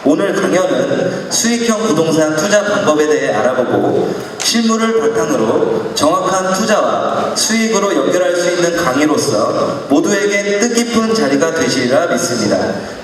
오늘 강연은 수익형 부동산 투자 방법에 대해 알아보고 실물을 바탕으로 정확한 투자와 수익으로 연결할 수 있는 강의로서 모두에게 뜻깊은 자리가 되시리라 믿습니다.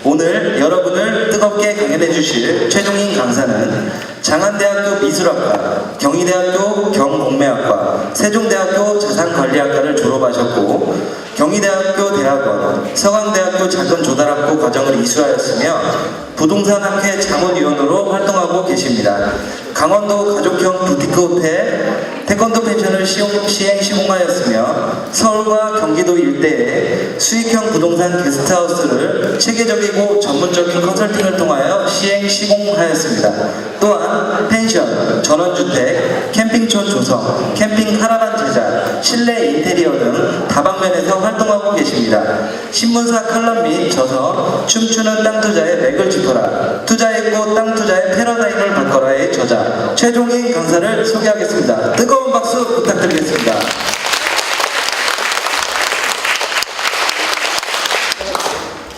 오늘 여러분을 뜨겁게 강연해 주실 최종인 강사는 장안대학교 미술학과, 경희대학교 경공매학과, 세종대학교 자산관리학과를 졸업하셨고 경희대학교 대학원, 서강대학교 자금조달학부 과정을 이수하였으며 부동산학회 자문위원으로 활동하고 계십니다. 강원도 가족형 부티크 호텔, 태권도 펜션을 시행 시공하였으며 서울과 경기도 일대에 수익형 부동산 게스트하우스를 체계적이고 전문적인 컨설팅을 통하여 시행 시공하였습니다. 또한 펜션, 전원주택, 캠핑촌 조성, 캠핑 카라반 제작, 실내 인테리어 등 다방면에서 활동하고 계십니다. 신문사 칼럼 및 저서, 춤추는 땅 투자의 맥을 짚어라, 투자했고 땅 투자의 패러다임을 바꿔라의 저자 최종인 강사를 소개하겠습니다. 뜨거운 박수 부탁드리겠습니다.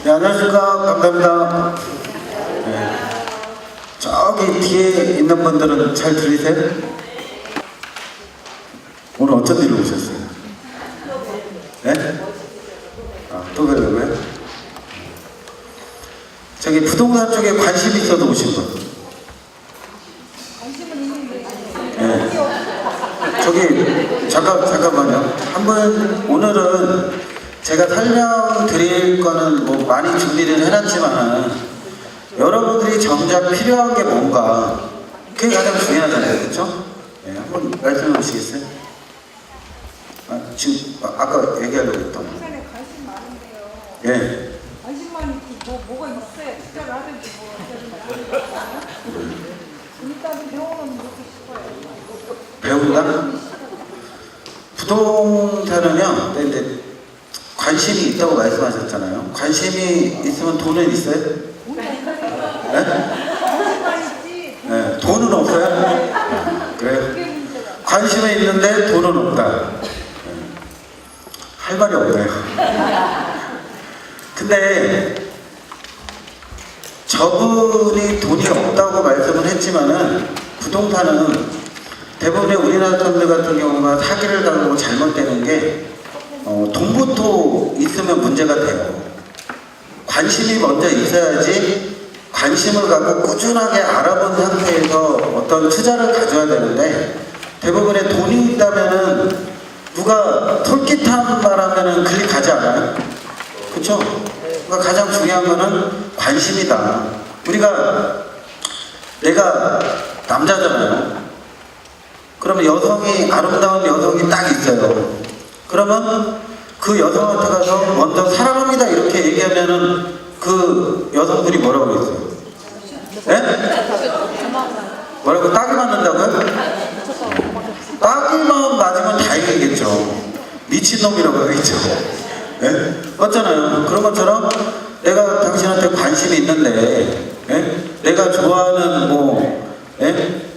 네, 안녕하십니까. 감사합니다. 네. 저기 뒤에 있는 분들은 잘 들리세요? 오늘 어쩐 일로 오셨어요? 네? 아, 또 뵈려고요? 저기 부동산 쪽에 관심 있어서 오신 분? 네. 저기 잠깐만요. 한번 오늘은 제가 설명드릴 거는 뭐 많이 준비를 해놨지만 여러분들이 정작 필요한 게 뭔가 그게 가장 중요하잖아요, 그렇죠? 네, 한번 말씀해 보시겠어요? 지금 아까 얘기하려고 했던. 부동산에 관심 많은데요. 예. 관심만 있고 뭐가 있어야 투자를 하든지 뭐 하든지. 일단 배워는 먹고 싶어요. 배운다? 부동산은요, 근데 관심이 있다고 말씀하셨잖아요. 관심이 있으면 돈은 있어요? 네? 네, 돈은 없어요? 그래요? 관심은 있는데 돈은 없다. 할 말이 없네요. 근데 저분이 돈이 없다고 말씀을 했지만은 부동산은 대부분의 우리나라 사람들 같은 경우가 사기를 당하고 잘못되는 게 돈부터 있으면 문제가 돼요. 관심이 먼저 있어야지 관심을 갖고 꾸준하게 알아본 상태에서 어떤 투자를 가져야 되는데 대부분의 돈이 있다면은 누가 솔깃한 말 하면은 클릭하지 않아요? 그쵸? 그러니까 가장 중요한 거는 관심이다. 내가 남자잖아요. 그러면 여성이, 아름다운 여성이 딱 있어요. 그러면 그 여성한테 가서 먼저 사랑합니다 이렇게 얘기하면은 그 여성들이 뭐라고 그랬어요? 네? 뭐라고? 딱이 맞는다고요? 딱이만 맞으면 다행이겠죠. 미친놈이라고 하겠죠. 네? 맞잖아요. 그런 것처럼 내가 당신한테 관심이 있는데 내가 좋아하는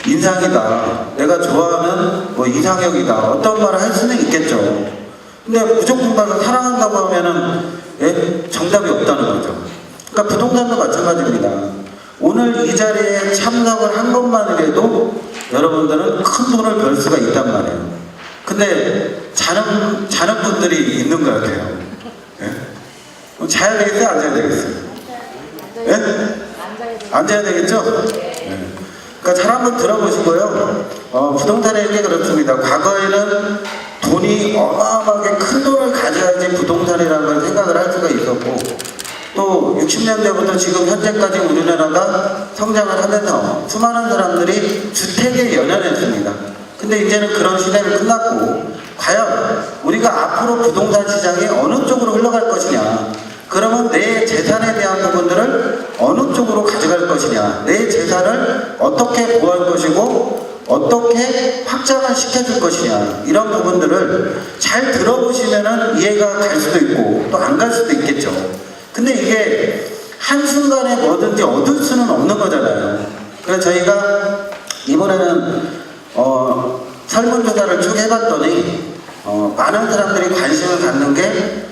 인상이다, 내가 좋아하는 이상형이다, 어떤 말을 할 수는 있겠죠. 근데 무조건 가서 사랑한다고 하면은 정답이 없다는 거죠. 그러니까 부동산도 마찬가지입니다. 오늘 이 자리에 참석을 한 것만이라도 여러분들은 큰 돈을 벌 수가 있단 말이에요. 근데 자는 분들이 있는 것 같아요. 예? 자야 되겠어요? 안 자야 되겠어요? 예? 앉아야 되겠죠? 예. 그러니까 잘 한번 들어보시고요. 부동산의 게 그렇습니다. 과거에는 돈이 어마어마하게 큰 돈을 가져야지 부동산이라는 걸 생각을 할 수가 있었고 또 60년대부터 지금 현재까지 우리나라가 성장을 하면서 수많은 사람들이 주택에 연연했습니다. 근데 이제는 그런 시대는 끝났고 과연 우리가 앞으로 부동산 시장이 어느 쪽으로 흘러갈 것이냐, 그러면 내 재산에 대한 부분들을 어느 쪽으로 가져갈 것이냐, 내 재산을 어떻게 보호할 것이고 어떻게 확장을 시켜줄 것이냐, 이런 부분들을 잘 들어보시면은 이해가 갈 수도 있고 또 안 갈 수도 있겠죠. 근데 이게 한순간에 뭐든지 얻을 수는 없는 거잖아요. 그래서 저희가 이번에는 설문조사를 쭉 해봤더니 많은 사람들이 관심을 갖는 게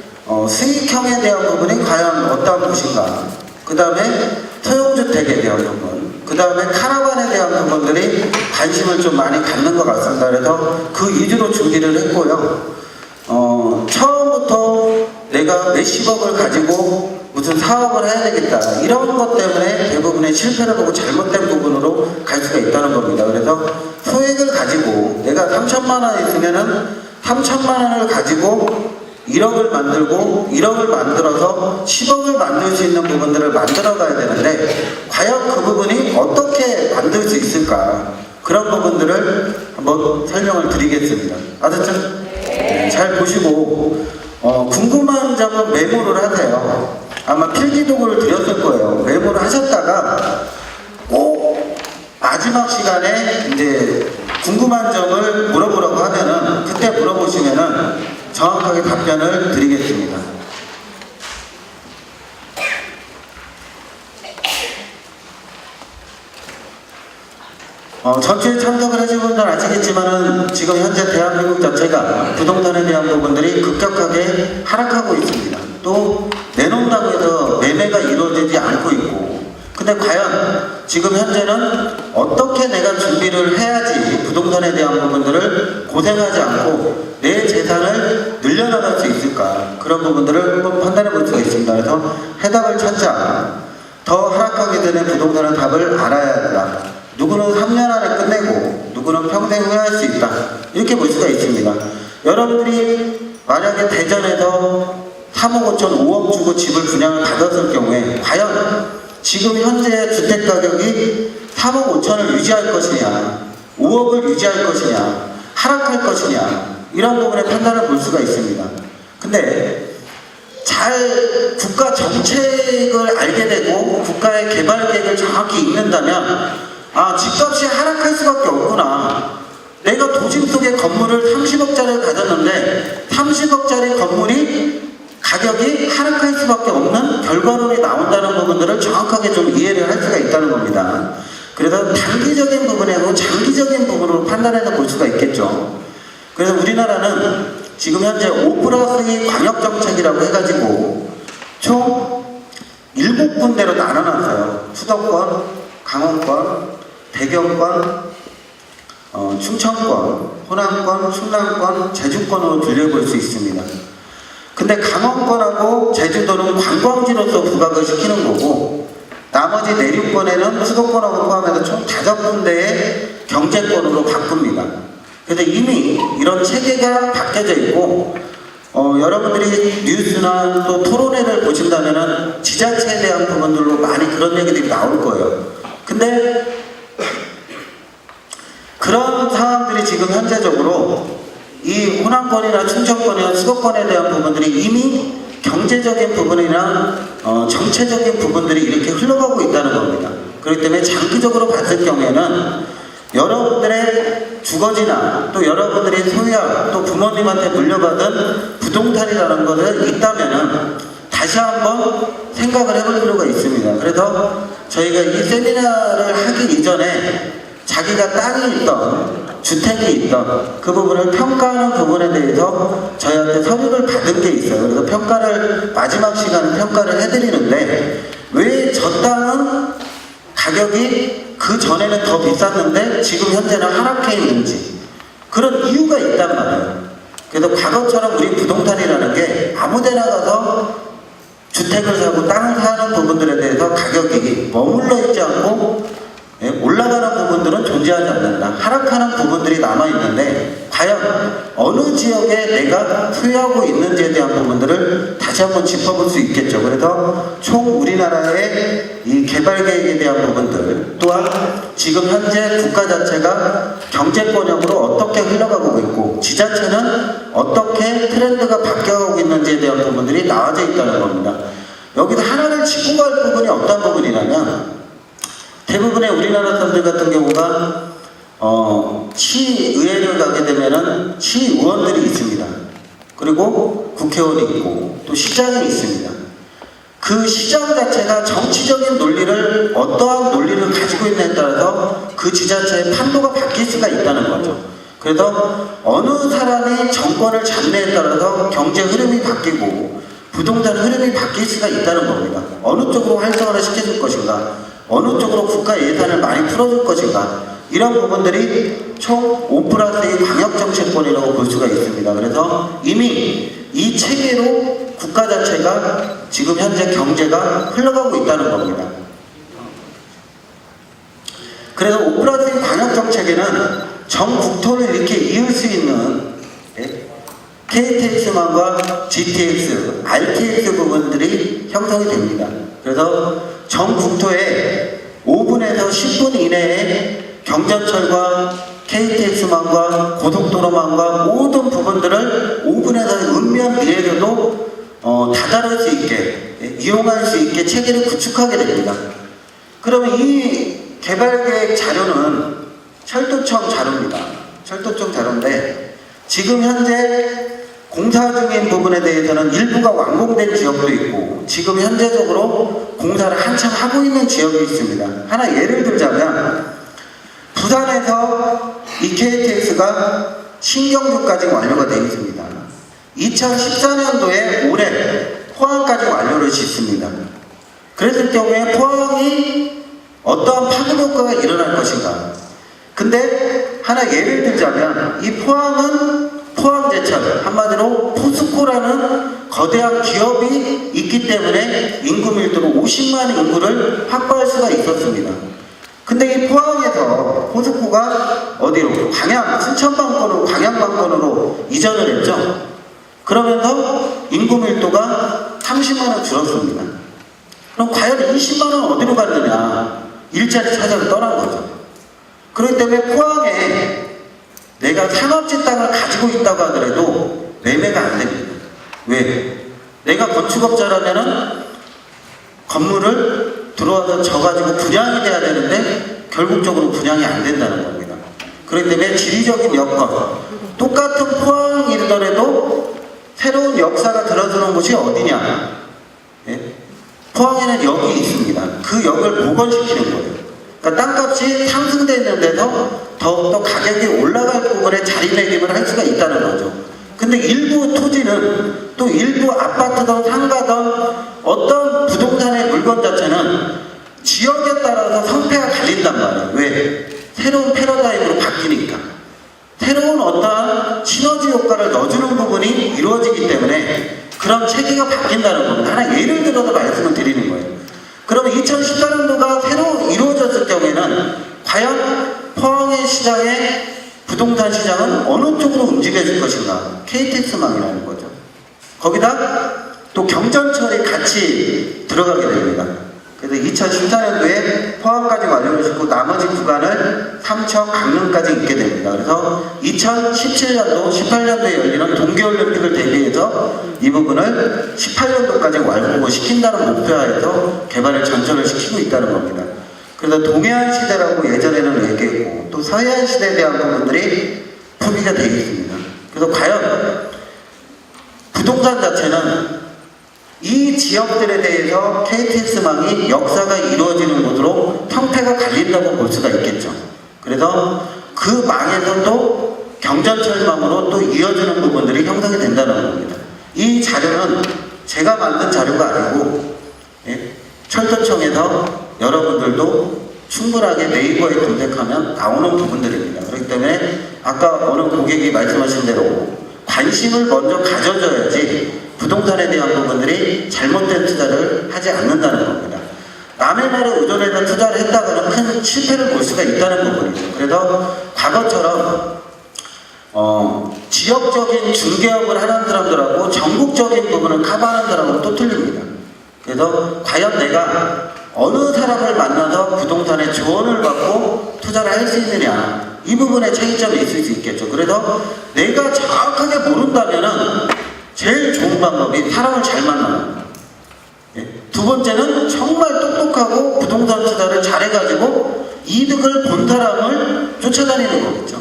수익형에 대한 부분이 과연 어떤 것인가, 그 다음에 소형주택에 대한 부분, 그 다음에 카라반에 대한 부분들이 관심을 좀 많이 갖는 것 같습니다. 그래서 그 위주로 준비를 했고요. 처음부터 내가 몇십억을 가지고 무슨 사업을 해야 되겠다 이런 것 때문에 대부분의 실패를 보고 잘못된 부분으로 갈 수가 있다는 겁니다. 그래서 소액을 가지고 내가 3천만 원 있으면은 3천만 원을 가지고 1억을 만들고 1억을 만들어서 10억을 만들 수 있는 부분들을 만들어 가야 되는데 과연 그 부분이 어떻게 만들 수 있을까, 그런 부분들을 한번 설명을 드리겠습니다. 아셨죠? 네, 잘 보시고 궁금한 점은 메모를 하세요. 아마 필기도구를 드렸을 거예요. 메모를 하셨다가 꼭 마지막 시간에 이제 궁금한 점을 물어보라고 하면은 그때 물어보시면은 정확하게 답변을 드리겠습니다. 전주에 참석을 하신 분들은 아시겠지만은 지금 현재 대한민국 자체가 부동산에 대한 부분들이 급격하게 하락하고 있습니다. 또 내놓는다고 해서 매매가 이루어지지 않고 있고, 근데 과연 지금 현재는 어떻게 내가 준비를 해야지 부동산에 대한 부분들을 고생하지 않고 내 재산을 늘려나갈 수 있을까, 그런 부분들을 한번 판단해 볼 수가 있습니다. 그래서 해답을 찾자, 더 하락하게 되는 부동산의 답을 알아야 한다. 누구는 3년 안에 끝내고 누구는 평생 후회할 수 있다, 이렇게 볼 수가 있습니다. 여러분들이 만약에 대전에서 3억 5천 5억 주고 집을 분양을 받았을 경우에 과연 지금 현재 주택 가격이 3억 5천을 유지할 것이냐, 5억을 유지할 것이냐, 하락할 것이냐, 이런 부분에 판단을 볼 수가 있습니다. 근데 잘 국가 정책을 알게 되고 국가의 개발 계획을 정확히 읽는다면 집값이 하락할 수밖에 없구나. 내가 도심 속에 건물을 30억짜리를 가졌는데 30억짜리 건물이 가격이 하락할 수밖에 없는 결과론이 나온다는 부분들을 정확하게 좀 이해를 할 수가 있다는 겁니다. 그래서 단기적인 부분이고 장기적인 부분으로 판단해서 볼 수가 있겠죠. 그래서 우리나라는 지금 현재 5+2 광역정책이라고 해가지고 총 7군데로 나눠놨어요. 수도권, 강원권, 대경권, 충청권, 호남권, 충남권, 제주권으로 분류해볼 수 있습니다. 근데 강원권하고 제주도는 관광지로서 부각을 시키는 거고, 나머지 내륙권에는 수도권하고 포함해서 총 5군데의 경제권으로 바꿉니다. 그래서 이미 이런 체계가 바뀌어져 있고, 여러분들이 뉴스나 또 토론회를 보신다면은 지자체에 대한 부분들로 많이 그런 얘기들이 나올 거예요. 근데 그런 상황들이 지금 현재적으로 이 호남권이나 충청권이나 수도권에 대한 부분들이 이미 경제적인 부분이나 정체적인 부분들이 이렇게 흘러가고 있다는 겁니다. 그렇기 때문에 장기적으로 봤을 경우에는 여러분들의 주거지나 또 여러분들이 소유한 또 부모님한테 물려받은 부동산이라는 것을 있다면은 다시 한번 생각을 해볼 필요가 있습니다. 그래서 저희가 이 세미나를 하기 이전에 자기가 땅이 있던 주택이 있던 그 부분을 평가하는 부분에 대해서 저희한테 서류를 받은 게 있어요. 그래서 평가를 마지막 시간에 평가를 해드리는데 왜 저 땅은 가격이 그 전에는 더 비쌌는데 지금 현재는 하락해 있는지, 그런 이유가 있단 말이에요. 그래서 과거처럼 우리 부동산이라는 게 아무데나 가서 주택을 사고 땅을 사는 부분들에 대해서 가격이 머물러 있지 않고 올라가는 부분들은 존재하지 않는다. 하락하는 부분들이 남아있는데 과연 어느 지역에 내가 소유하고 있는지에 대한 부분들을 다시 한번 짚어볼 수 있겠죠. 그래서 총 우리나라의 이 개발 계획에 대한 부분들, 또한 지금 현재 국가 자체가 경제권역으로 어떻게 흘러가고 있고 지자체는 어떻게 트렌드가 바뀌어가고 있는지에 대한 부분들이 나와져 있다는 겁니다. 여기서 하나를 짚고 갈 부분이 어떤 부분이냐면, 대부분의 우리나라 사람들 같은 경우가 시의회를 가게 되면은 시의원들이 있습니다. 그리고 국회의원이 있고 또 시장이 있습니다. 그 시장 자체가 정치적인 논리를, 어떠한 논리를 가지고 있느냐에 따라서 그 지자체의 판도가 바뀔 수가 있다는 거죠. 그래서 어느 사람이 정권을 잡느냐에 따라서 경제 흐름이 바뀌고 부동산 흐름이 바뀔 수가 있다는 겁니다. 어느 쪽으로 활성화를 시켜줄 것인가, 어느 쪽으로 국가 예산을 많이 풀어줄 것인가, 이런 부분들이 총 5+2 광역정책권이라고 볼 수가 있습니다. 그래서 이미 이 체계로 국가 자체가 지금 현재 경제가 흘러가고 있다는 겁니다. 그래서 5+2 광역정책에는 전 국토를 이렇게 이을 수 있는 KTX망과 GTX, RTX 부분들이 형성이 됩니다. 그래서 전 국토에 5분에서 10분 이내에 경전철과 KTX망과 고속도로망과 모든 부분들을 5분에서 은면 미래로도 다다를 수 있게, 이용할 수 있게 체계를 구축하게 됩니다. 그러면 이 개발계획 자료는 철도청 자료입니다. 철도청 자료인데 지금 현재 공사 중인 부분에 대해서는 일부가 완공된 지역도 있고 지금 현재적으로 공사를 한참 하고 있는 지역이 있습니다. 하나 예를 들자면 부산에서 이 KTX가 신경주까지 완료가 되어 있습니다. 2014년도에 올해 포항까지 완료를 짓습니다. 그랬을 경우에 포항이 어떠한 파급 효과가 일어날 것인가. 근데 하나 예를 들자면 이 포항은 포항제철, 한마디로 포스코라는 거대한 기업이 있기 때문에 인구 밀도로 50만 인구를 확보할 수가 있었습니다. 근데 이 포항에서 포스코가 어디로? 순천방권으로, 광양방권으로 이전을 했죠. 그러면서 인구 밀도가 30만원 줄었습니다. 그럼 과연 20만원 어디로 갔느냐? 일자리 찾아서 떠난 거죠. 그렇기 때문에 포항에 내가 상업지 땅을 가지고 있다고 하더라도 매매가 안 됩니다. 왜? 내가 건축업자라면은 건물을 들어와서 져가지고 분양이 돼야 되는데 결국적으로 분양이 안 된다는 겁니다. 그렇기 때문에 지리적인 여건, 똑같은 포항이더라도 새로운 역사가 들어서는 곳이 어디냐? 예? 포항에는 역이 있습니다. 그 역을 복원시키는 거예요. 그러니까 땅값이 상승되는 데서 더욱더 가격이 올라갈 부분에 자리매김을 할 수가 있다는 거죠. 근데 일부 토지는 또 일부 아파트든 상가든 어떤 부동산의 물건 자체는 지역에 따라서 성패가 갈린단 말이에요. 왜? 새로운 패러다임으로 바뀌니까. 새로운 어떠한 시너지 효과를 넣어주는 부분이 이루어지기 때문에 그런 체계가 바뀐다는 겁니다. 하나 예를 들어서 말씀을 드리는 거예요. 그러면 2014년도가 새로 이루어졌을 경우에는 과연 포항의 시장의 부동산 시장은 어느 쪽으로 움직여질 것인가? KTX망이라는 거죠. 거기다 또 경전철이 같이 들어가게 됩니다. 그래서 2014년도에 포항까지 완료를 짓고 나머지 구간을 삼척, 강릉까지 있게 됩니다. 그래서 2017년도, 18년도에 열리는 동계올림픽을 대비해서 이 부분을 18년도까지 완공시킨다는 목표하에서 개발을 전철을 시키고 있다는 겁니다. 그래서 동해안 시대라고 예전에는 얘기했고 또 서해안 시대에 대한 부분들이 풀이가 되어 있습니다. 그래서 과연 부동산 자체는 이 지역들에 대해서 KTX망이 역사가 이루어지는 곳으로 형태가 갈린다고 볼 수가 있겠죠. 그래서 그 망에서 또 경전철망으로 또 이어지는 부분들이 형성이 된다는 겁니다. 이 자료는 제가 만든 자료가 아니고 철도청에서 여러분들도 충분하게 네이버에 검색하면 나오는 부분들입니다. 그렇기 때문에 아까 어느 고객이 말씀하신 대로 관심을 먼저 가져줘야지 부동산에 대한 부분들이 잘못된 투자를 하지 않는다는 겁니다. 남의 말에 의존해서 투자를 했다가는 큰 실패를 볼 수가 있다는 부분이죠. 그래서 과거처럼 지역적인 중개업을 하는 사람들하고 전국적인 부분을 커버하는 사람은 또 틀립니다. 그래서 과연 내가 어느 사람을 만나서 부동산에 조언을 받고 투자를 할 수 있느냐, 이 부분에 차이점이 있을 수 있겠죠. 그래서 내가 정확하게 모른다면은 제일 좋은 방법이 사람을 잘 만나는 거예요. 두 번째는 정말 똑똑하고 부동산 투자를 잘해가지고 이득을 본 사람을 쫓아다니는 거겠죠.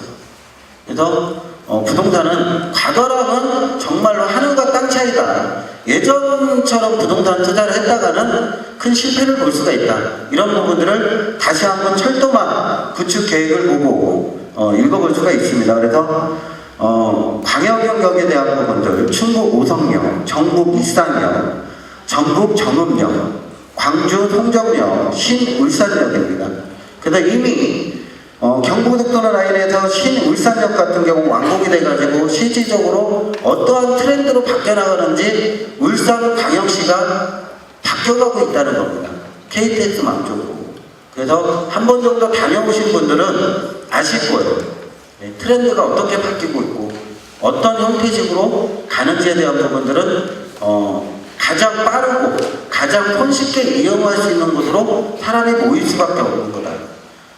그래서 부동산은 과거랑은 정말로 하늘과 땅 차이다. 예전처럼 부동산 투자를 했다가는 큰 실패를 볼 수가 있다. 이런 부분들을 다시 한번 철도망 구축 계획을 보고 읽어볼 수가 있습니다. 그래서 광역역에 대한 부분들, 충북 오성역, 전북 일산역, 전북 정읍역, 광주 송정역, 신울산역입니다. 그래서 이미 경부고속도로 라인에서 신울산역 같은 경우 완공이 돼가지고 실질적으로 어떠한 트렌드로 바뀌어나가는지 울산광역시가 바뀌어가고 있다는 겁니다. KTX망 쪽으로. 그래서 한 번 정도 다녀오신 분들은 아실 거예요. 트렌드가 어떻게 바뀌고 있고 어떤 형태식으로 가는지에 대한 부분들은 가장 빠르고 가장 손쉽게 이용할 수 있는 곳으로 사람이 모일 수밖에 없는 거다.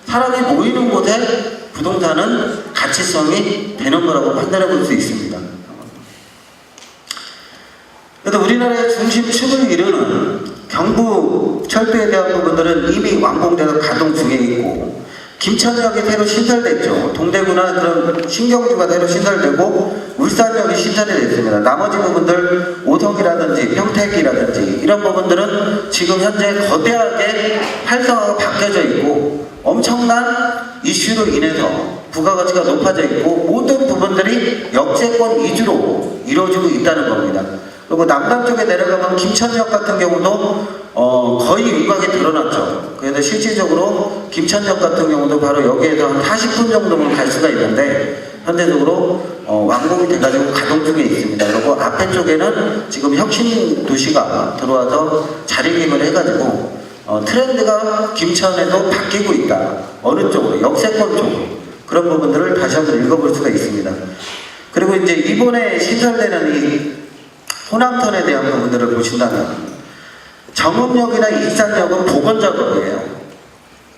사람이 모이는 곳에 부동산은 가치성이 되는 거라고 판단해 볼 수 있습니다. 그래서 우리나라의 중심축을 이루는 경부 철도에 대한 부분들은 이미 완공돼서 가동 중에 있고, 김천역이 새로 신설됐죠. 동대구나 그런 신경주가 새로 신설되고 울산역이 신설이 됐습니다. 나머지 부분들 오성이라든지 평택이라든지 이런 부분들은 지금 현재 거대하게 활성화가 바뀌어져 있고 엄청난 이슈로 인해서 부가가치가 높아져 있고 모든 부분들이 역세권 위주로 이루어지고 있다는 겁니다. 그리고 남남 쪽에 내려가면 김천역 같은 경우도 거의 윤곽에 드러났죠. 그래서 실질적으로 김천역 같은 경우도 바로 여기에서 한 40분 정도면 갈 수가 있는데 현대적으로 완공이 돼가지고 가동 중에 있습니다. 그리고 앞에 쪽에는 지금 혁신 도시가 들어와서 자리매김을 해가지고 트렌드가 김천에도 바뀌고 있다. 어느 쪽으로? 역세권 쪽으로. 그런 부분들을 다시 한번 읽어볼 수가 있습니다. 그리고 이제 이번에 신설되는 이 호남선에 대한 부분들을 보신다면 정읍역이나 일산역은 복원 작업이에요.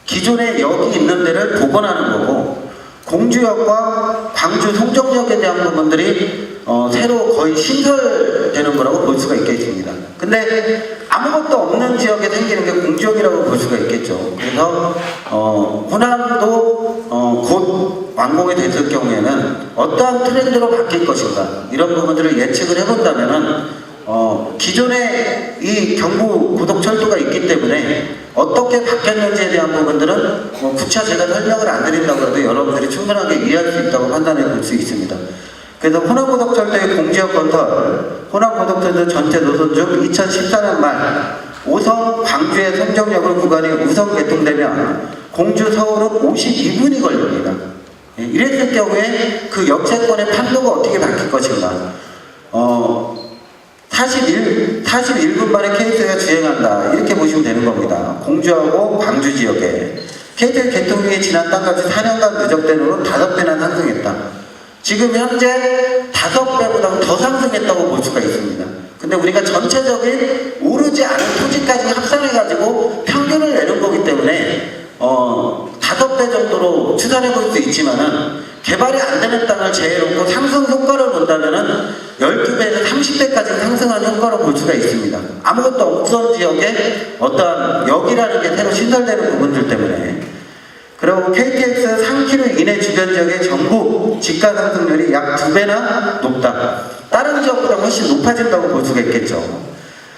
기존에 역이 있는 데를 복원하는 거고 공주역과 광주 송정역에 대한 부분들이 새로 거의 신설되는 거라고 볼 수가 있겠습니다. 근데 아무것도 없는 지역에 생기는 게 공주역이라고 볼 수가 있겠죠. 그래서 호남도 곧 완공이 됐을 경우에는 어떠한 트렌드로 바뀔 것인가 이런 부분들을 예측을 해본다면은 기존에 이 경부 고속철도가 있기 때문에 어떻게 바뀌었는지에 대한 부분들은 구차 제가 설명을 안 드린다고 해도 여러분들이 충분하게 이해할 수 있다고 판단해 볼 수 있습니다. 그래서 호남고속철도의 공지역 건설, 호남고속철도 전체 노선 중 2014년 말 오성 광주의 송정역을 구간이 우선 개통되면 공주 서울은 52분이 걸립니다. 이랬을 경우에 그 역세권의 판도가 어떻게 바뀔 것인가? 41분 만에 KTX가 주행한다. 이렇게 보시면 되는 겁니다. 공주하고 광주 지역에 KTX 개통이 지난 땅까지 4년간 누적된 후로 5배나 상승했다. 지금 현재 5배보다 더 상승했다고 볼 수가 있습니다. 근데 우리가 전체적인 오르지 않은 토지까지 합산해가지고 평균을 내는 거기 때문에 5배 정도로 추산해 볼 수 있지만은 개발이 안 되는 땅을 제외해놓고 상승 효과를 본다면은 12배에서 30배까지 상승하는 효과로 볼 수가 있습니다. 아무것도 없던 지역에 어떠한 역이라는 게 새로 신설되는 부분들 때문에. 그리고 KTX 3km 이내 주변 지역의 전국 집가 상승률이 약 2배나 높다. 다른 지역보다 훨씬 높아진다고 볼 수가 있겠죠.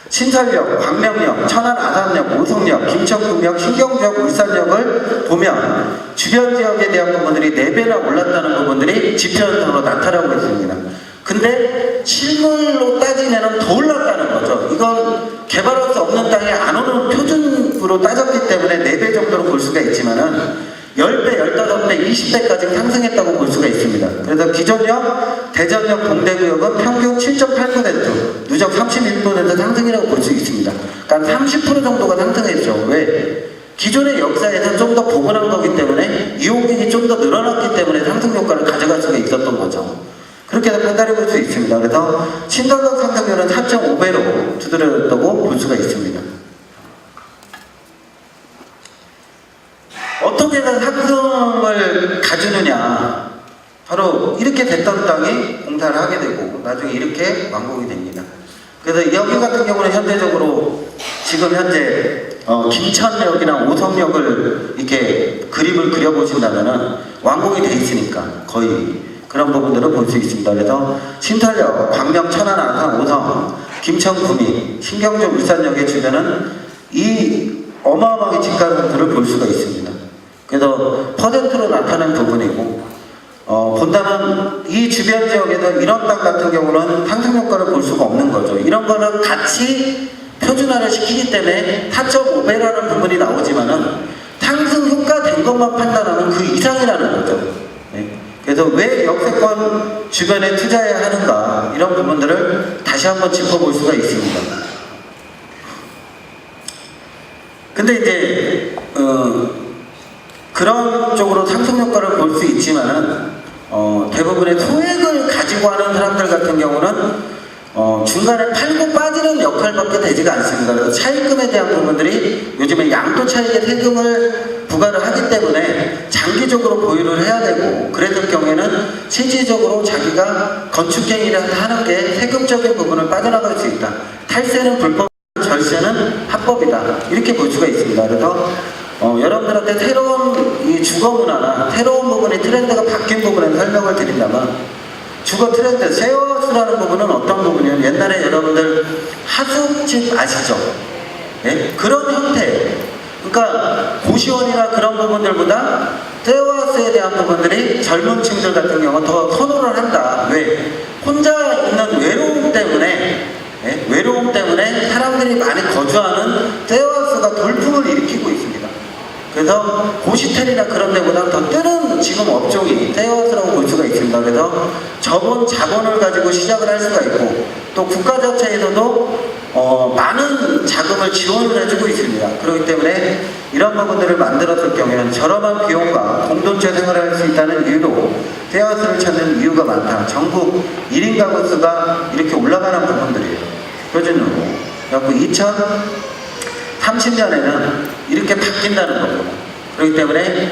신설역, 광명역, 천안 아산역, 오성역, 김천국역, 신경주역, 울산역을 보면 주변 지역에 대한 부분들이 4배나 올랐다는 부분들이 지표현상으로 나타나고 있습니다. 근데 실물로 따지면 더 올랐다는 거죠. 이건 개발할 수 없는 땅에 안 오는 표준으로 따졌기 때문에 4배 정도로 볼 수가 있지만은 10배, 15배, 20배까지 상승했다고 볼 수가 있습니다. 그래서 기존역, 대전역, 동대구역은 평균 7.8%, 누적 31% 상승이라고 볼 수 있습니다. 그러니까 30% 정도가 상승했죠. 왜? 기존의 역사에서 좀 더 복원한 거기 때문에 이용객이 좀 더 늘어났기 때문에 상승 효과를 가져갈 수가 있었던 거죠. 그렇게 판단해 볼 수 있습니다. 그래서 신도적 상승률은 4.5배로 두드렸다고 볼 수가 있습니다. 어떻게 해서 상승을 가주느냐? 바로 이렇게 됐던 땅이 공사를 하게 되고 나중에 이렇게 완공이 됩니다. 그래서 여기 같은 경우는 현대적으로 지금 현재 김천역이나 오성역을 이렇게 그림을 그려보신다면은 완공이 돼 있으니까 거의 그런 부분들을 볼 수 있습니다. 그래서 신설역, 광명, 천안, 아산, 오성, 김천, 구미, 신경주, 울산역의 주변은 이 어마어마하게 집가 상승을 볼 수가 있습니다. 그래서 퍼센트로 나타난 부분이고 본다면 이 주변 지역에서 이런 땅 같은 경우는 상승 효과를 볼 수가 없는 거죠. 이런 거는 같이 표준화를 시키기 때문에 4.5배라는 부분이 나오지만은 상승 효과 된 것만 판단하면 그 이상이라는 거죠. 네. 그래서 왜 역세권 주변에 투자해야 하는가 이런 부분들을 다시 한번 짚어볼 수가 있습니다. 근데 이제 그런 쪽으로 상승 효과를 볼 수 있지만은 대부분의 소액을 가지고 하는 사람들 같은 경우는 중간에 팔고 빠지는 역할밖에 되지가 않습니다. 그래서 차입금에 대한 부분들이 요즘에 양도 차익의 세금을 부과를 하기 때문에 장기적으로 보유를 해야 되고, 그랬을 경우에는 실질적으로 자기가 건축행위를 하는 게 세금적인 부분을 빠져나갈 수 있다. 탈세는 불법, 절세는 합법이다. 이렇게 볼 수가 있습니다. 그래서 여러분들한테 새로운 이 주거 문화나 새로운 부분의 트렌드가 바뀐 부분에 설명을 드린다면, 주거 트렌드, 쉐어하우스라는 부분은 어떤 부분이냐면, 옛날에 여러분들 하숙집 아시죠? 네? 그런 형태. 그러니까 고시원이나 그런 부분들보다 쉐어하우스에 대한 부분들이 젊은 층들 같은 경우는 더 선호를 한다. 왜? 혼자 있는 외로움 때문에, 네? 외로움 때문에 사람들이 많이 거주하는 쉐어하우스가 돌풍을 일으키고 있습니다. 그래서 고시텔이나 그런 데보다 더 뜨는 지금 업종이 쉐어하우스라고 볼 수가 있습니다. 그래서 저번 자본을 가지고 시작을 할 수가 있고, 또 국가 자체에서도 많은 자금을 지원을 해주고 있습니다. 그렇기 때문에 이런 부분들을 만들었을 경우에는 저렴한 비용과 공동체 생활을 할 수 있다는 이유로 쉐어하우스를 찾는 이유가 많다. 전국 1인 가구 수가 이렇게 올라가는 부분들이에요. 표준으로. 그래서 2030년에는 이렇게 바뀐다는 겁니다. 그렇기 때문에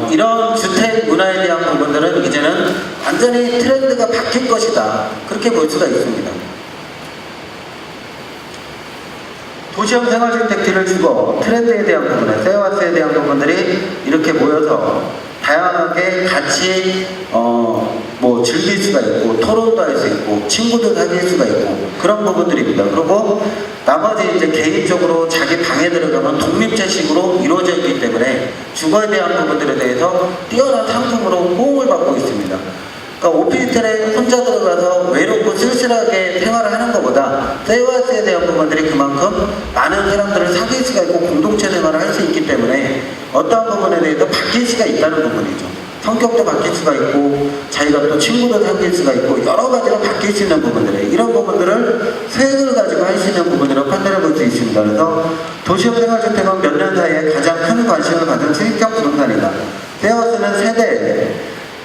이런 주택 문화에 대한 부분들은 이제는 완전히 트렌드가 바뀔 것이다. 그렇게 볼 수가 있습니다. 도시형 생활주택지를 주거 트렌드에 대한 부분에, 쉐어하우스에 대한 부분들이 이렇게 모여서 다양하게 같이 뭐 즐길 수가 있고, 토론도 할 수 있고, 친구도 사귈 수가 있고, 그런 부분들입니다. 그리고 나머지 이제 개인적으로 자기 방에 들어가면 독립제식으로 이루어져 있기 때문에 주거에 대한 부분들에 대해서 뛰어난 상품으로 호응을 받고 있습니다. 그러니까 오피스텔에 혼자 들어가서 외롭고 쓸쓸하게 생활을 하는 것보다 쉐어하우스에 대한 부분들이 그만큼 많은 사람들을 사귈 수가 있고 공동체 생활을 할 수 있기 때문에 어떠한 부분에 대해서 바뀔 수가 있다는 부분이죠. 성격도 바뀔 수가 있고, 자기가 또 친구도 사귈 수가 있고, 여러 가지로 바뀔 수 있는 부분들이에요. 이런 부분들을 수익을 가지고 할 수 있는 부분으로 판단해 볼 수 있습니다. 그래서 도시형 생활주택은 몇 년 사이에 가장 큰 관심을 받은 수익형 부동산이다. 쉐어하우스는 세대,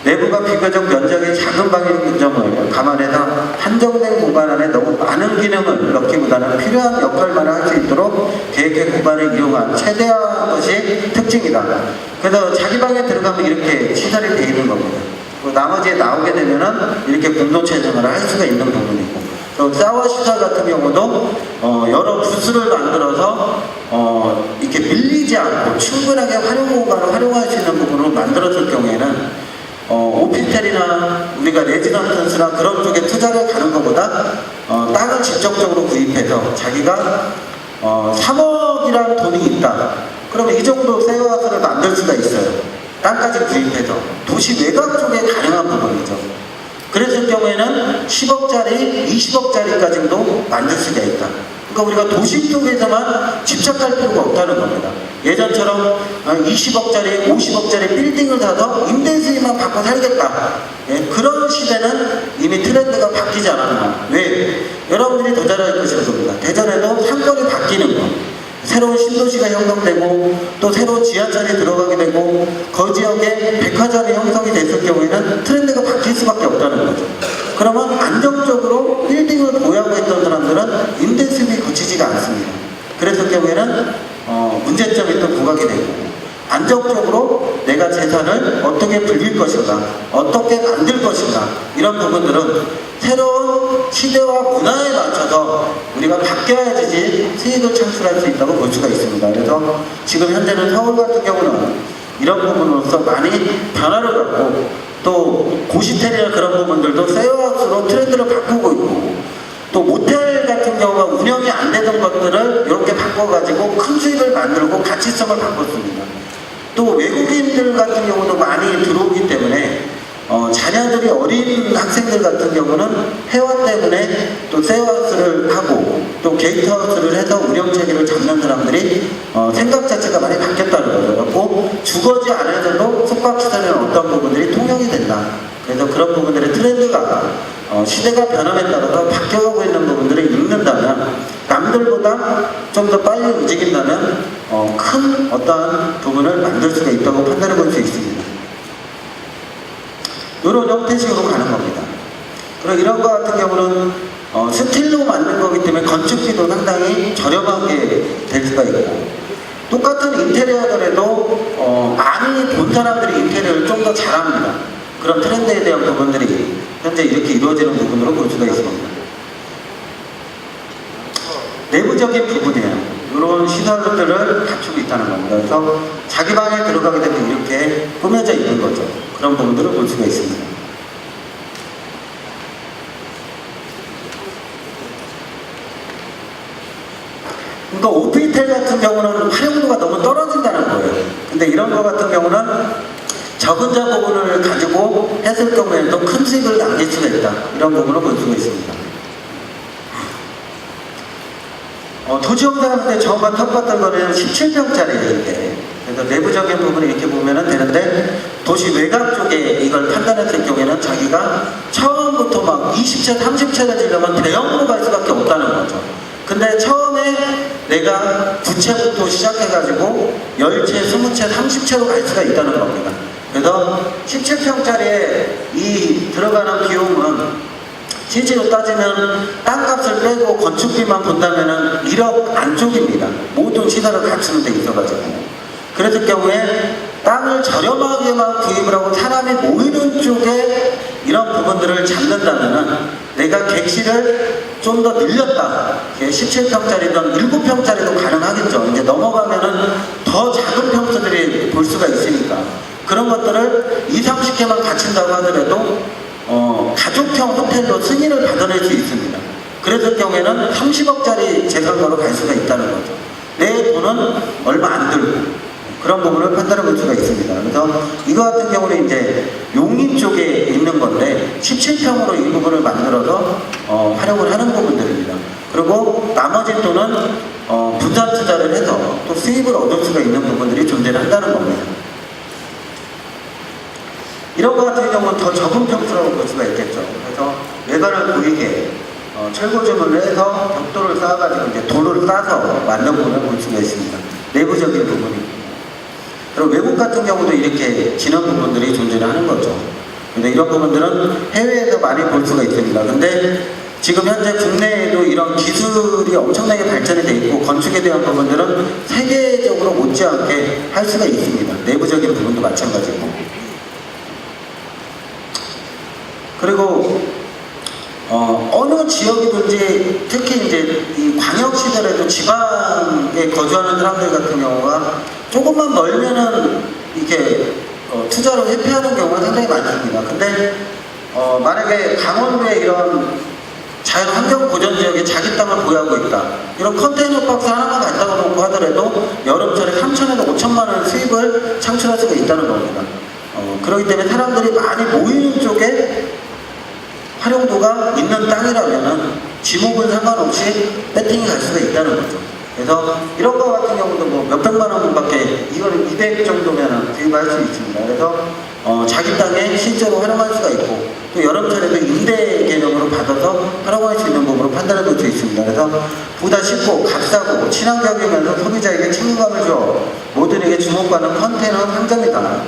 내부가 비교적 면적이 작은 방의 점을 감안해서 한정된 공간 안에 너무 많은 기능을 넣기보다는 필요한 역할만 할 수 있도록 계획의 공간을 이용한 최대화한 것이 특징이다. 그래서 자기 방에 들어가면 이렇게 시설이 되어 있는 겁니다. 나머지에 나오게 되면은 이렇게 공동체 생활을 할 수가 있는 부분이고, 또 샤워 시설 같은 경우도 여러 부스를 만들어서 이렇게 밀리지 않고 충분하게 활용 공간을 활용할 수 있는 부분으로 만들었을 경우에는 오피스텔이나 우리가 레지던스나 그런 쪽에 투자를 가는 것보다 땅을 직접적으로 구입해서 자기가 3억이라는 돈이 있다. 그러면 이 정도 쉐어하우스를 만들 수가 있어요. 땅까지 구입해서 도시 외곽 쪽에 가능한 부분이죠. 그랬을 경우에는 10억짜리, 20억짜리까지도 만들 수가 있다. 그러니까 우리가 도시 쪽에서만 집착할 필요가 없다는 겁니다. 예전처럼 20억짜리, 50억짜리 빌딩을 사서 임대 수익만 받고 살겠다. 예, 그런 시대는 이미 트렌드가 바뀌지 않았나. 왜? 여러분들이 더 잘할 것이라서 겁니다. 대전에도 상권이 바뀌는 거. 새로운 신도시가 형성되고, 또 새로운 지하철이 들어가게 되고, 그 지역에 백화점이 형성이 됐을 경우에는 트렌드가 바뀔 수밖에 없다는 거죠. 그러면 안정적으로 빌딩을 보유하고 있던 사람들은 임대 수입이 거치지가 않습니다. 그랬을 경우에는 문제점이 또 부각이 되고, 안정적으로 내가 재산을 어떻게 불릴 것인가, 어떻게 만들 것인가, 이런 부분들은 새로운 시대와 문화에 맞춰서 우리가 바뀌어야지 수익을 창출할 수 있다고 볼 수가 있습니다. 그래서 지금 현재는 서울 같은 경우는 이런 부분으로서 많이 변화를 갖고, 또 고시텔이나 그런 부분들도 쉐어하우스로 트렌드를 바꾸고 있고, 또 모텔 같은 경우가 운영이 안 되던 것들을 이렇게 바꿔가지고 큰 수익을 만들고 가치성을 바꿨습니다. 또 외국인들 같은 경우도 많이 들어오기 때문에 자녀들이 어린 학생들 같은 경우는 폐화 때문에 또 쇠하우스를 하고 또 게이트하우스를 해서 운영체계를 잡는 사람들이 생각 자체가 많이 바뀌었다는 거죠. 그래서 주거지 안에서도 숙박시설에는 어떤 부분들이 통용이 된다. 그래서 그런 부분들의 트렌드가 시대가 변함에 따라서 바뀌어가고 있는 부분들을 읽는다면 남들보다 좀 더 빨리 움직인다면 큰 어떠한 부분을 만들 수가 있다고 판단해 볼 수 있습니다. 이런 형태식으로 가는 겁니다. 그리고 이런 거 같은 경우는 스틸로 만든 거기 때문에 건축비도 상당히 저렴하게 될 수가 있고 똑같은 인테리어더라도 많이 본 사람들이 인테리어를 좀 더 잘합니다. 그런 트렌드에 대한 부분들이 현재 이렇게 이루어지는 부분으로 볼 수가 있습니다. 내부적인 부분이에요. 이런 시설들을 갖추고 있다는 겁니다. 그래서 자기 방에 들어가게 되면 이렇게 꾸며져 있는 거죠. 그런 부분들을 볼 수가 있습니다. 그러니까 오피스텔 같은 경우는 활용도가 너무 떨어진다는 거예요. 근데 이런 거 같은 경우는 적은 자본을 가지고 했을 경우에도 큰 수익을 남길 수가 있다. 이런 부분을 볼 수가 있습니다. 도시공사할 때 처음 텃봤던 거는 17평짜리인데 그래서 내부적인 부분을 이렇게 보면 되는데 도시 외곽 쪽에 이걸 판단했을 경우에는 자기가 처음부터 막 20채, 30채를 지려면 대형으로 갈 수밖에 없다는 거죠. 근데 처음에 내가 9채부터 시작해가지고 10채, 20채, 30채로 갈 수가 있다는 겁니다. 그래서 17평짜리에 이 들어가는 비용은 실제로 따지면 땅값을 빼고 건축비만 본다면은 1억 안쪽입니다. 모든 시설을 갖추는 데 있어가지고. 그랬을 경우에 땅을 저렴하게만 구입을 하고 사람이 모이는 쪽에 이런 부분들을 잡는다면은 내가 객실을 좀 더 늘렸다. 17평짜리든 7평짜리도 가능하겠죠. 이제 넘어가면은 더 작은 평수들이 볼 수가 있으니까. 그런 것들을 2, 30개만 갖춘다고 하더라도 가족형 호텔로 승인을 받아낼 수 있습니다. 그랬을 경우에는 30억짜리 재산가로 갈 수가 있다는 거죠. 내 돈은 얼마 안 들고 그런 부분을 판단해 볼 수가 있습니다. 그래서 이거 같은 경우는 이제 용인 쪽에 있는 건데 17평으로 이 부분을 만들어서 활용을 하는 부분들입니다. 그리고 나머지 돈은 분산 투자를 해서 또 수입을 얻을 수가 있는 부분들이 존재를 한다는 겁니다. 이런 것 같은 경우는 더 적은 평수라고 볼 수가 있겠죠. 그래서 외관을 보이게 철거점을 해서 벽돌을 쌓아가지고 이제 돌을 싸서 만든 부분을 볼 수가 있습니다. 내부적인 부분이. 그리고 외국 같은 경우도 이렇게 진한 부분들이 존재를 하는 거죠. 근데 이런 부분들은 해외에서 많이 볼 수가 있습니다. 근데 지금 현재 국내에도 이런 기술이 엄청나게 발전이 돼 있고 건축에 대한 부분들은 세계적으로 못지않게 할 수가 있습니다. 내부적인 부분도 마찬가지고. 그리고 어느 지역이든지 특히 이제 이 광역시설에도 지방에 거주하는 사람들 같은 경우가 조금만 멀면은 이렇게 투자로 회피하는 경우가 상당히 많습니다. 근데 만약에 강원도에 이런 자연환경 보전 지역에 자기 땅을 보유하고 있다. 이런 컨테이너 박스 하나만 갖다 놓고 하더라도 여름철에 3천에서 5천만 원 수입을 창출할 수가 있다는 겁니다. 그렇기 때문에 사람들이 많이 모이는 쪽에 활용도가 있는 땅이라면은 지목은 상관없이 배팅이 갈 수가 있다는 거죠. 그래서 이런 거 같은 경우도 뭐 몇백만 원밖에 이거는 200 정도면 구입할 수 있습니다. 그래서 자기 땅에 실제로 활용할 수가 있고 또 여름철에도 임대 개념으로 받아서 활용할 수 있는 부분으로 판단해 볼 수 있습니다. 그래서 보다 쉽고 값싸고 친환경이면서 소비자에게 책임감을 줘 모두에게 주목받는 컨테이너 상점이다.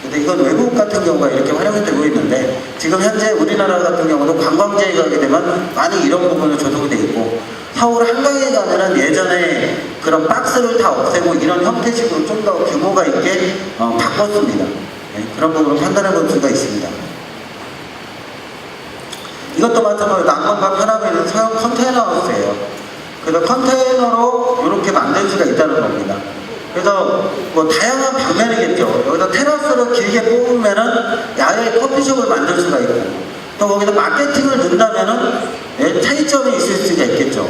근데 이건 외국 같은 경우가 이렇게 활용이 되고 있는데 지금 현재 우리나라 같은 경우도 관광지에 가게 되면 많이 이런 부분을 조성이 되어 있고 서울 한강에 가면은 예전에 그런 박스를 다 없애고 이런 형태식으로 좀 더 규모가 있게 바꿨습니다. 네, 그런 부분을 판단해 볼 수가 있습니다. 이것도 마찬가지로 난방과 편함에 있는 소형 컨테이너 하우스예요. 그래서 컨테이너로 이렇게 만들 수가 있다는 겁니다. 그래서 뭐 다양한 방면이겠죠. 여기다 테라스를 길게 뽑으면은 야외 커피숍을 만들 수가 있고 또 거기다 마케팅을 넣는다면은 차이점이 있을 수가 있겠죠.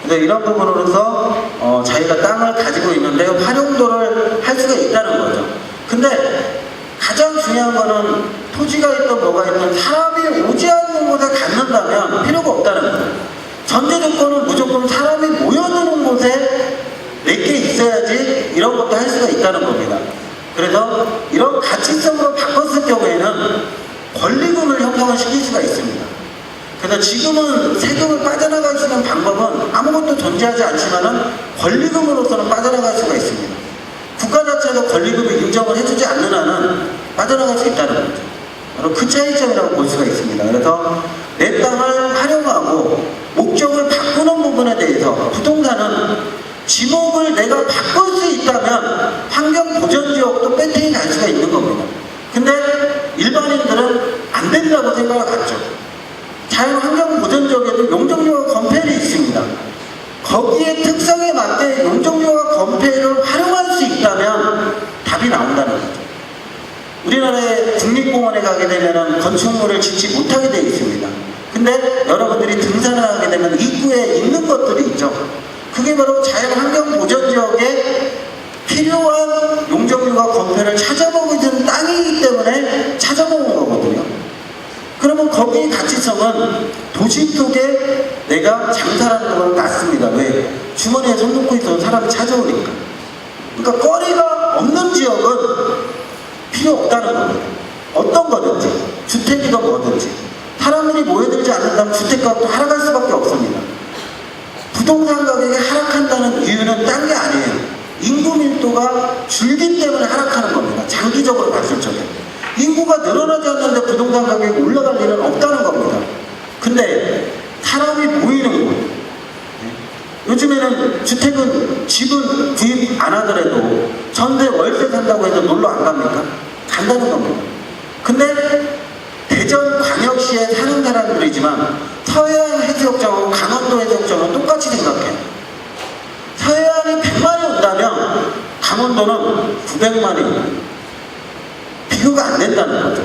그래서 이런 부분으로서 자기가 땅을 가지고 있는데 활용도를 할 수가 있다는 거죠. 근데 가장 중요한 거는 토지가 있든 뭐가 있든 사람이 오지 않는 곳에 갖는다면 필요가 없다는 거예요. 전제 조건은 무조건 사람이 모여드는 곳에 내게 있어야지 이런 것도 할 수가 있다는 겁니다. 그래서 이런 가치성으로 바꿨을 경우에는 권리금을 형성을 시킬 수가 있습니다. 그래서 지금은 세금을 빠져나갈 수 있는 방법은 아무것도 존재하지 않지만은 권리금으로서는 빠져나갈 수가 있습니다. 국가 자체가 권리금을 인정을 해주지 않는 한은 빠져나갈 수 있다는 거죠. 바로 그 차이점이라고 볼 수가 있습니다. 그래서 내 땅을 활용하고 목적을 바꾸는 부분에 대해서 부동산은 지목을 내가 바꿀 수 있다면 환경보전지역도 배팅이 갈 수가 있는 겁니다. 근데 일반인들은 안 된다고 생각을 갖죠. 자연환경보전지역에도 용적률과 건폐율이 있습니다. 거기에 특성에 맞게 용적률과 건폐율을 활용할 수 있다면 답이 나온다는 거죠. 우리나라의 국립공원에 가게 되면 건축물을 짓지 못하게 되어 있습니다. 근데 여러분들이 등산을 하게 되면 입구에 있는 것들이 있죠. 그게 바로 자연환경보전지역에 필요한 용적률과 건폐를 찾아보고 있는 땅이기 때문에 찾아보는 거거든요. 그러면 거기의 가치성은 도시 속에 내가 장사라는 건 같습니다. 왜? 주머니에 손 놓고 있어서 사람이 찾아오니까. 그러니까 거리가 없는 지역은 필요 없다는 겁니다. 어떤 거든지, 주택이든 뭐든지. 사람들이 모여들지 않는다면 주택가격도 하락할 수밖에 없습니다. 부동산 가격이 하락한다는 이유는 딴 게 아니에요. 인구 밀도가 줄기 때문에 하락하는 겁니다. 장기적으로 봤을 적에. 인구가 늘어나지 않는데 부동산 가격이 올라갈 일은 없다는 겁니다. 근데 사람이 모이는 곳. 요즘에는 주택은 집은 구입 안 하더라도 전세 월세 산다고 해서 놀러 안 갑니까? 간다는 겁니다. 근데 대전 광역시에 사는 사람들이지만 서해안 해수욕장하고 강원도 해수욕장은 똑같이 생각해요. 서해안이 100만이 온다면 강원도는 900만이 비교가 안 된다는 거죠.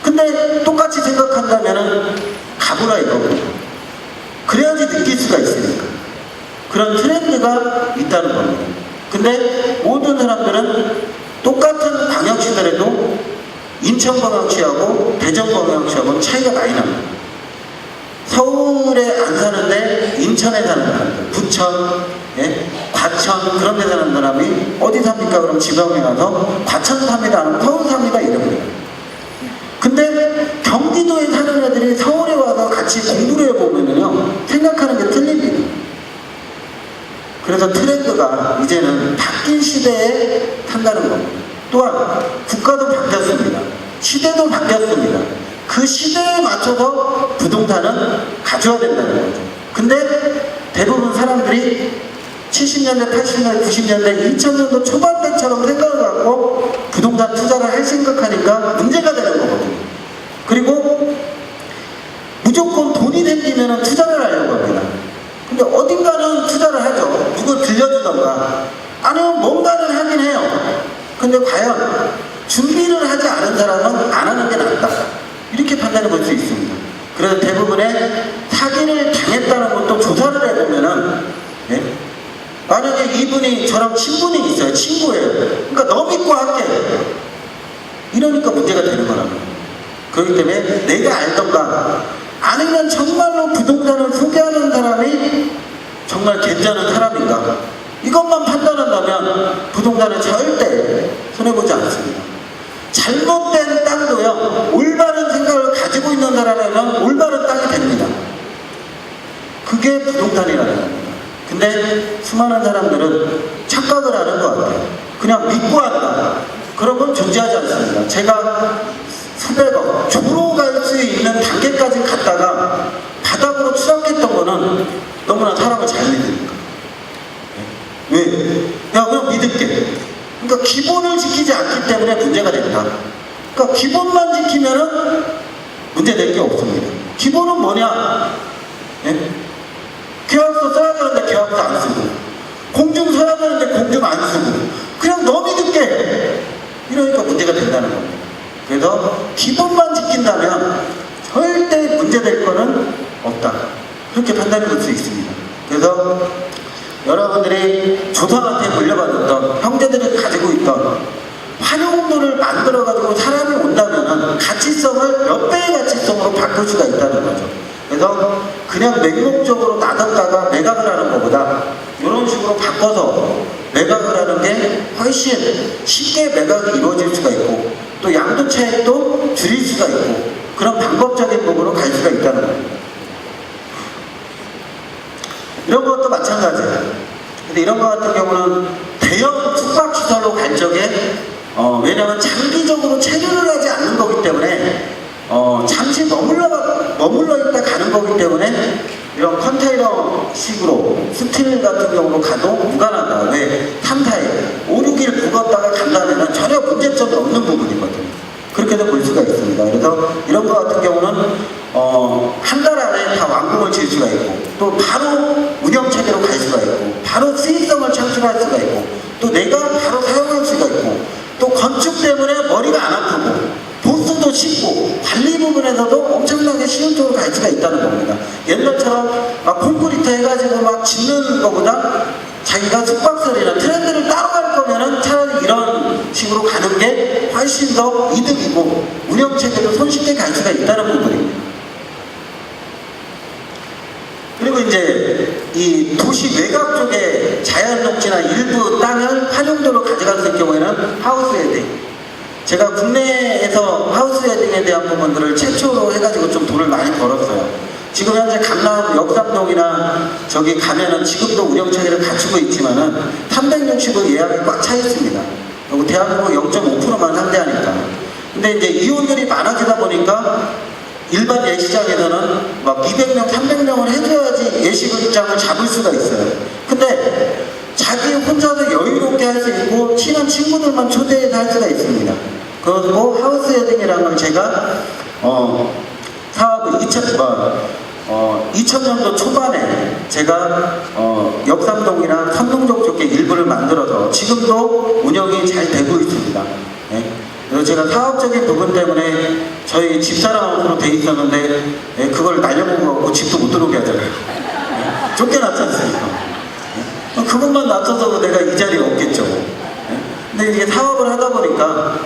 근데 똑같이 생각한다면 가보라 이거거든요. 그래야지 느낄 수가 있으니까. 그런 트렌드가 있다는 겁니다. 근데 모든 사람들은 똑같은 광역시더라도 인천광역시하고 대전광역시하고는 차이가 많이 납니다. 서울에 안 사는데 인천에 사는 사람들, 부천, 과천 그런 데 사는 사람이 어디 삽니까? 그럼 지방에 가서 과천 삽니다. 아니면 서울 삽니다. 이럽니다. 근데 경기도에 사는 애들이 서울에 와서 같이 공부를 해보면요 생각하는 게 틀립니다. 그래서 트렌드가 이제는 바뀐 시대에 산다는 겁니다. 또한 국가도 바뀌었습니다. 시대도 바뀌었습니다. 그 시대에 맞춰서 부동산은 가져야 된다는 거죠. 근데 대부분 사람들이 70년대, 80년대, 90년대, 2000년도 초반대처럼 생각을 갖고 부동산 투자를 할 생각하니까 문제가 되는 거거든요. 그리고 무조건 돈이 생기면 투자를 하려고 합니다. 근데 어딘가는 투자를 하죠. 누구 들려주던가 아니면 뭔가를 하긴 해요. 근데 과연 준비를 하지 않은 사람은 안 하는 게 낫다. 이렇게 판단해 볼 수 있습니다. 그래서 대부분의 사기를 당했다는 것도 조사를 해보면은 만약에 이분이 저랑 친분이 있어요. 친구예요. 그러니까 너 믿고 할게. 이러니까 문제가 되는 거라고요. 그렇기 때문에 내가 알던가 아니면 정말로 부동산을 소개하는 사람이 정말 괜찮은 사람인가 이것만 판단한다면 부동산은 절대 손해보지 않습니다. 잘못된 땅도요 올바른 생각을 가지고 있는 사람이면 올바른 땅이 됩니다. 그게 부동산이라는 겁니다. 근데 수많은 사람들은 착각을 하는 것 같아요. 그냥 믿고 한다. 그러면 존재하지 않습니다. 제가 수백억, 조로 갈 수 있는 단계까지 갔다가 바닥으로 추락했던 거는 너무나 사람을 잘 믿으니까. 왜? 야, 그냥 믿을게. 그러니까 기본을 지키지 않기 때문에 문제가 된다. 그러니까 기본만 지키면은 문제될 게 없습니다. 기본은 뭐냐? 계약서 써야 되는데 계약서 안 쓰고, 공증 써야 되는데 공증 안 쓰고, 그냥 너 믿을게. 이러니까 문제가 된다는 겁니다. 그래서 기본만 지킨다면 절대 문제될 거는 없다. 그렇게 판단해 볼 수 있습니다. 그래서 여러분들이 조상한테 물려받았던 형제들이 가지고 있던 활용도를 만들어가지고 사람이 온다면은 바꾸면은 가치성을 몇 배의 가치성으로 바꿀 수가 있다는 거죠. 그래서 그냥 맹목적으로 놔뒀다가 매각을 하는 것보다 이런 식으로 바꿔서 매각을 하는 게 훨씬 쉽게 매각이 이루어질 수가 있고 또 양도 차익도 줄일 수가 있고 그런 방법적인 부분으로 갈 수가 있다는 거예요. 이런 것도 마찬가지예요. 근데 이런 것 같은 경우는 대형 숙박시설로 갈 적에 왜냐하면 장기적으로 체류를 하지 않는 거기 때문에 잠시 머물러 있다 가는 거기 때문에 이런 컨테이너식으로 스틸 같은 경우로 가도 무관하다. 왜? 3타일 5, 6일 묵었다가 간다면 전혀 문제점이 없는 부분이거든요. 그렇게도 볼 수가 있습니다. 그래서 이런 것 같은 경우는 한 달 안에 다 완공을 지을 수가 있고 또 바로 운영 체계로 갈 수가 있고 바로 수익성을 창출할 수가 있고 또 내가 바로 사용할 수가 있고 또 건축 때문에 머리가 안 아프고 보수도 쉽고 관리 부분에서도 엄청나게 쉬운 쪽으로 갈 수가 있다는 겁니다. 옛날처럼 막 콘크리트 해가지고 막 짓는 것보다 자기가 숙박설이나 트렌드를 따라갈 거면은 차라리 이런 식으로 가는 게 훨씬 더 이득이고 운영 체계도 손쉽게 갈 수가 있다는 부분입니다. 그리고 이제 이 도시 외곽 쪽에 자연 녹지나 일부 땅을 활용도로 가져갔을 경우에는 하우스 웨딩. 제가 국내에서 하우스 웨딩에 대한 부분들을 최초로 해가지고 좀 돈을 많이 벌었어요. 지금 현재 강남 역삼동이나 저기 가면은 지금도 운영 체계를 갖추고 있지만은 360은 예약이 꽉 차 있습니다. 그리고 대한민국 0.5%만 상대하니까. 근데 이제 이혼율이 많아지다 보니까 일반 예식장에서는 막 200명, 300명을 해줘야지 예식장을 잡을 수가 있어요. 근데 자기 혼자서 여유롭게 할 수 있고 친한 친구들만 초대해서 할 수가 있습니다. 그리고 하우스 웨딩이라는 걸 제가 사업을 2000년도 초반에 제가 역삼동이나 선릉동 쪽에 일부를 만들어서 지금도 운영이 잘 되고 있습니다. 네. 그래서 제가 사업적인 부분 때문에 저희 집사람으로 돼 있었는데 그걸 날려먹고 집도 못 들어오게 하잖아요. 쫓겨났지 않습니까? 그것만 놔둬도 내가 이 자리에 없겠죠. 근데 이게 사업을 하다 보니까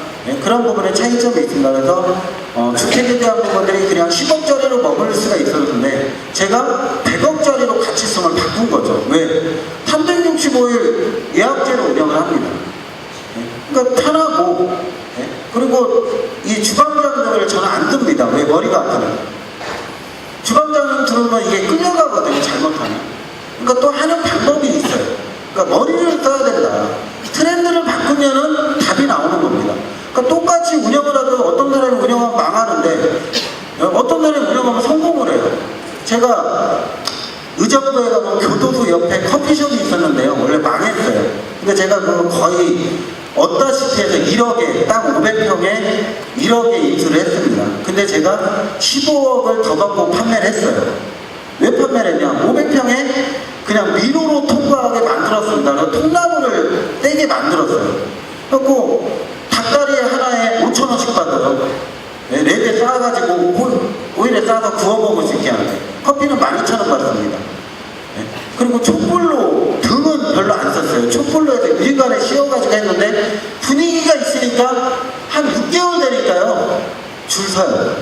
그런 부분에 차이점이 있습니다. 그래서 주택에 대한 부분들이 그냥 10억짜리로 머물 수가 있었는데 제가 100억짜리로 가치성을 바꾼 거죠. 왜? 365일 예약제로 운영을 합니다. 그러니까 편하고 그리고 이 주방장을 저는 안 듭니다. 왜? 머리가 아파요. 주방장을 들으면 이게 끌려가거든요. 잘못하면. 그러니까 또 하는 방법이 있어요. 그러니까 머리를 써야 된다. 트렌드를 바꾸면은 답이 나오는 겁니다. 그러니까 똑같이 운영을 하도 어떤 나라를 운영하면 망하는데 어떤 나라를 운영하면 성공을 해요. 제가 의정부에 가면 교도소 옆에 커피숍이 있었는데요. 원래 망했어요. 근데 제가 그거 거의 얻다시피 해서 1억에 딱 500평에 1억에 입주를 했습니다. 근데 제가 15억을 더 받고 판매를 했어요. 왜 판매를 했냐? 500평에 그냥 미로로 통과하게 만들었습니다. 그래서 통나무를 떼게 만들었어요. 그래갖고 닭다리 하나에 5,000원씩 받아서 4개 쌓아가지고 오일에 싸서 구워 먹을 수 있게 하는데 커피는 12,000원 받습니다. 그리고 촛불로 등은 별로 안 썼어요. 촛불로 해서 일간에 씌워가지고 했는데 분위기가 있으니까 한 6개월 되니까요 줄 서요.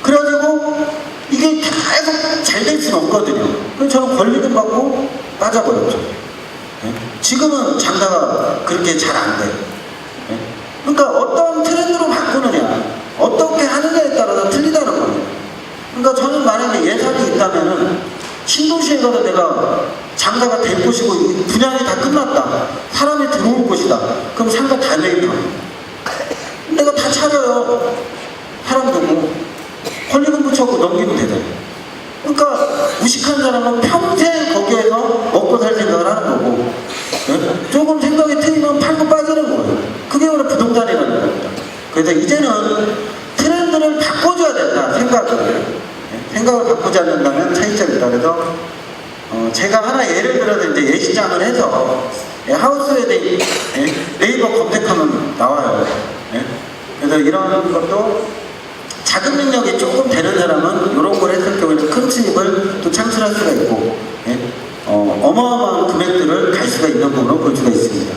그래가지고 이게 계속 잘 될 수는 없거든요. 그래서 저는 권리금 받고 빠져버렸죠. 지금은 장사가 그렇게 잘 안 돼요. 그러니까 어떤 트렌드로 바꾸느냐 어떻게 하느냐에 따라서 틀리다는 거예요. 그러니까 저는 만약에 예산이 있다면은 신도시에 가서 내가 장사가 될 곳이고 분양이 다 끝났다. 사람이 들어올 곳이다. 그럼 상가 다 내입니다. 내가 다 차려요. 사람도 뭐 권리금 붙여고 넘기면 되잖아요. 그러니까 무식한 사람은 평생 거기에서 먹고 살 생각을 하는 거고 조금 생각이 틀리면 팔고 빠지는 거예요. 그게 원래 부동산이라는 겁니다. 그래서 이제는 트렌드를 바꿔줘야 된다. 생각을 바꾸지 않는다면 차이점이다. 그래서 제가 하나 예를 들어서 이제 예시장을 해서 하우스 웨딩 네이버 검색하면 나와요. 그래서 이런 것도 자금 능력이 조금 되는 사람은 이런 걸 했을 경우에는 큰 수입을 또 창출할 수가 있고 어마어마한 금액들을 갈 수가 있는 부분으로 볼 수가 있습니다.